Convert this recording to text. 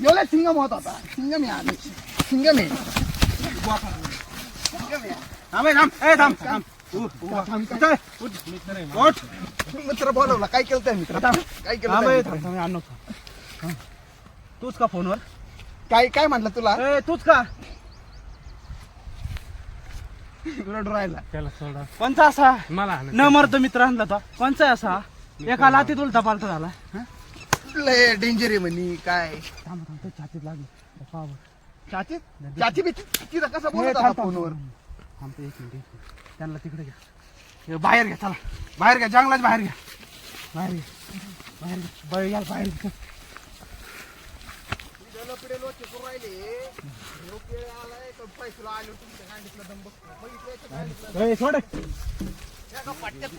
एवढा सिंगम होत होता. सिंगम आहे आम्ही. सिंगम आहे. मित्र बोलवला. काय केलं त्या मित्र? काय केलं? तूच का फोनवर? काय काय म्हटलं तुला? तूच का राहिला त्याला सोडा कोणचा असा मला न मरतो मित्र आणला तो कोणचा असा एका लातीत उलटा पालटा झाला. लय डेंजर आहे म्हणे. काय थांब थांब छातीत लागली चाची चाची बी तिथं कसं बोलत होता फोनवर? थांबतो एक मिनिट त्यांना तिकडे घ्या. बाहेर घ्या चला बाहेर घ्या जंगलाच बाहेर घ्या बाहेर घ्या बाहेर घ्या बाहेर घ्या. पिढे लोचे करून राहिले. आलाय पैसे आले तुमच्या गांडीतला दंब बघितलं सोड पट्ट्यात